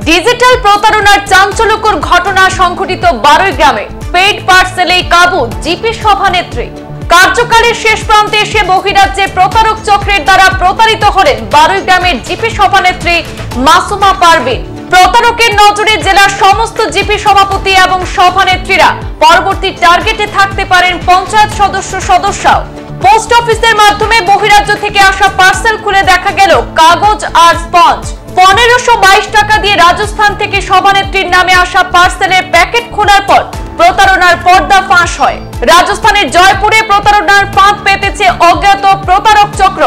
Digital প্রতারণার চাঞ্চল্যকর ঘটনা সংঘটিত বারুইগ্রামে। পেইড পার্সেলে কাবু জিপি সভানেত্রী। কার্যকালের শেষ প্রান্তে এসে বহিরাজ্যে প্রতারক চক্রের দ্বারা প্রতারিত হলেন বারুইগ্রামের জিপি সভানেত্রী মাসুমা পারভিন। প্রতারকের নজরে জেলার সমস্ত জিপি সভাপতি এবং সভানেত্রীরা পরবর্তী টার্গেটে থাকতে পারেন পঞ্চায়েত সদস্যরাও। পোস্ট অফিসের মাধ্যমে বহিরাজ্য থেকে আসা পার্সেল খুলে দেখা গেল কাগজ আর স্পঞ্জ। 1522 টাকা দিয়ে রাজস্থান থেকে সভানেত্রীর নামে আসা পার্সেলের প্যাকেট খোলার পর প্রতারণার পর্দা ফাঁস হয়। রাজস্থানের জয়পুরে প্রতারণার ফাঁদ পেতেছে অজ্ঞাত প্রতারক চক্র।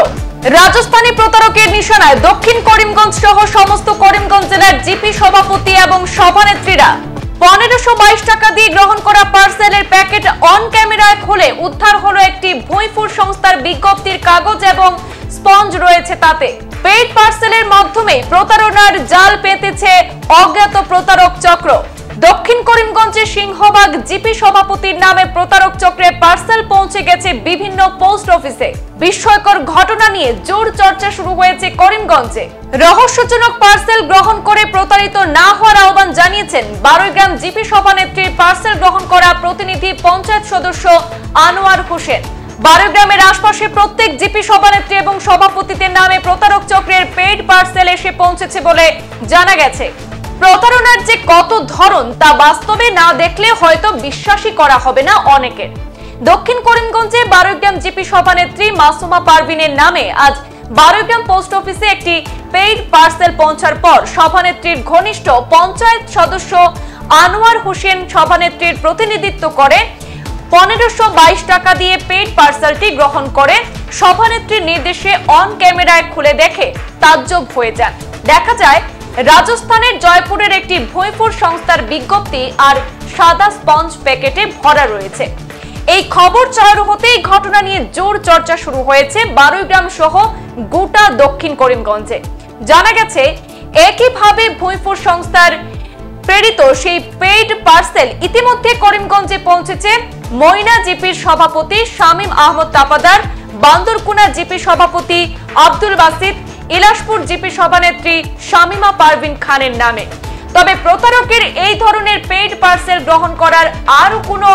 রাজস্থানী প্রতারকের নিশানায় দক্ষিণ করিমগঞ্জ সহ সমস্ত করিমগঞ্জ জেলার জিপি সভাপতি এবং সভানেত্রীরা। 1522 টাকা দিয়ে গ্রহণ করা পার্সেলের প্যাকেট অন ক্যামেরায় খুলে উদ্ধার হলো একটি ভুঁইফুর সংস্থার বিজ্ঞপ্তির কাগজ এবং স্পঞ্জ রয়েছে তাতে। পেইড পার্সেলের মাধ্যমে প্রতারণার জাল পেতেছে অজ্ঞাত প্রতারক চক্র। দক্ষিণ করিমগঞ্জের সিংহবাগ জিপি সভাপতির নামে প্রতারক চক্রের পার্সেল পৌঁছে গেছে বিভিন্ন পোস্ট অফিসে। বিস্ময়কর ঘটনা নিয়ে জোর চর্চা শুরু হয়েছে করিমগঞ্জে। রহস্যজনক পার্সেল গ্রহণ করে প্রতারিত না হওয়ার আহ্বান জানিয়েছেন বারুইগ্রাম জিপি সভানেত্রীর পার্সেল গ্রহণ করা প্রতিনিধি পঞ্চায়েত সদস্য আনোয়ার হোসেন। বারুইগ্রামের আশপাশে প্রত্যেক জিপি সভানেত্রী এবং সভাপতিদের নামে প্রতারক চক্রের পেইড পার্সেল এসে পৌঁছেছে বলে জানা গেছে। প্রতারণার যে কত ধরন তা বাস্তবে না দেখলে হয়তো বিশ্বাসই করা হবে না অনেকের। দক্ষিণ করিমগঞ্জে বারুইগ্রাম জিপি সভানেত্রী মাসুমা পারভিনের নামে আজ বারুইগ্রাম পোস্ট অফিসে একটি পেইড পার্সেল পৌঁছার পর সভানেত্রীর ঘনিষ্ঠ পঞ্চায়েত সদস্য আনোয়ার হোসেন সভানেত্রীর প্রতিনিধিত্ব করে 1522 টাকা দিয়ে পেইড পার্সেলটি গ্রহণ করে সভানেত্রীর নির্দেশে অন ক্যামেরায় খুলে দেখে তাজ্জব হয়ে যান। দেখা যায় রাজস্থানের জয়পুরের একটি ভুঁইফুর সংস্থার বিজ্ঞপ্তি আর সাদা স্পঞ্জ প্যাকেটে ভরা রয়েছে। এই খবর চালু হতেই ঘটনা নিয়ে জোর চর্চা শুরু হয়েছে বারুইগ্রাম সহ গোটা দক্ষিণ করিমগঞ্জে। জানা গেছে একইভাবে ভুঁইফুর সংস্থার প্রেরিত সেই পেইড পার্সেল ইতিমধ্যে করিমগঞ্জে পৌঁছেছে ময়না জিপির সভাপতি শামীম আহমদ তাপাদার, বান্দরকুনা জিপি সভাপতি আব্দুল বাসিত, ইলাশপুর জিপি সভানেত্রী শামিমা পারভিন খানের নামে। তবে প্রতারকের এই ধরনের পেইড পার্সেল গ্রহণ করার আরো কোনো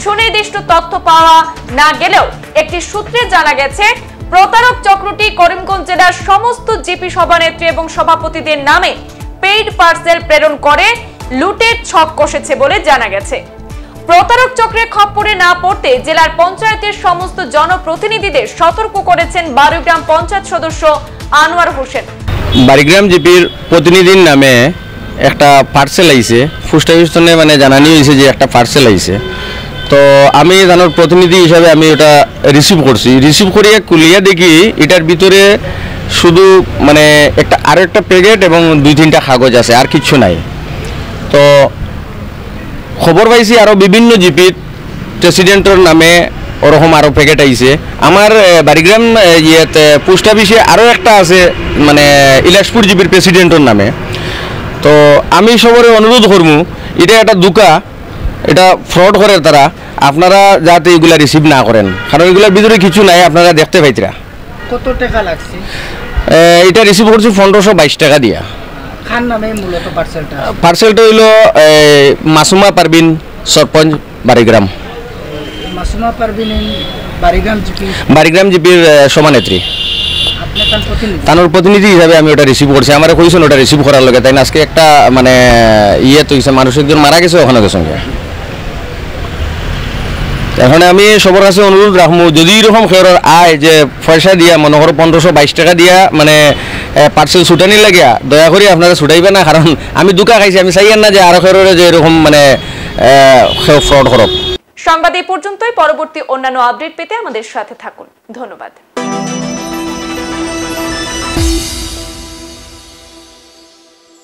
সুনির্দিষ্ট তথ্য পাওয়া না গেলেও একটি সূত্রে জানা গেছে প্রতারক চক্রটি করিমগঞ্জ জেলার সমস্ত জিপি সভানেত্রী এবং সভাপতিদের নামে পেইড পার্সেল প্রেরণ করে লুটের ছক কষেছে বলে জানা গেছে। প্রতারক চক্রের খপ্পরে না পড়তে জেলার পঞ্চায়েতের সমস্ত জনপ্রতিনিধিদের সতর্ক করেছেন বারুইগ্রাম পঞ্চায়েত সদস্য আনোয়ার হোসেন। বারুইগ্রাম জিপির প্রতিনিধির নামে একটা পার্সেল আইছে, পোস্ট অফিস থেকে মানে জানানি হয়েছে যে একটা পার্সেল আইছে। তো আমি জানার প্রতিনিধি হিসাবে আমি ওটা রিসিভ করছি। রিসিভ করিয়া কুলিয়া দেখি এটার ভিতরে শুধু মানে আরও একটা প্যাকেট এবং 2-3টা কাগজ আছে, আর কিচ্ছু নাই। তো খবর পাইছি আরও বিভিন্ন জিপির প্রেসিডেন্টের নামে ওরকম আরও প্যাকেট আইছে। আমার বারুইগ্রাম ইয়েতে পোস্ট অফিসে আরও একটা আছে মানে ইলাশপুর জিপির প্রেসিডেন্টের নামে। তো আমি সবরে অনুরোধ করবো, এটা একটা দুকা, এটা ফ্রড করে তারা, আপনারা যাতে এগুলা রিসিভ না করেন, কারণ এগুলোর ভিতরে কিছু নাই, আপনারা দেখতে পাইতরা। কত টাকা লাগছে? এটা রিসিভ করছি 1522 টাকা দিয়া। খান নামে মূলত পার্সেলটা হইল মাসুমা পারভিন, সরপঞ্চ বারুইগ্রাম। মাসুমা পারভিন বারুইগ্রাম জিপির সভানেত্রী, তানোর প্রতিনিধি হিসাবে আমি ওটা রিসিভ করছি। আমার কইছেন ওটা রিসিভ করার লগে, তাই না আজকে একটা মানে ইয়ে তো মানুষ একজন মারা গেছে ওখানে সঙ্গে। এখন আমি সবার কাছে অনুরোধ রাখবো, যদি এরকম খেয়ার আয় যে পয়সা দিয়া মনে করো 1522 টাকা দিয়া মানে পার্সেল ছুটানি লাগিয়া, দয়া করে আপনারা ছুটাইবে না, কারণ আমি দুকা খাইছি, আমি চাইয়েন না যে আরো খেয়ারে যে এরকম মানে ফ্রড করব। সংবাদ এই পর্যন্তই। পরবর্তী অন্যান্য আপডেট পেতে আমাদের সাথে থাকুন। ধন্যবাদ।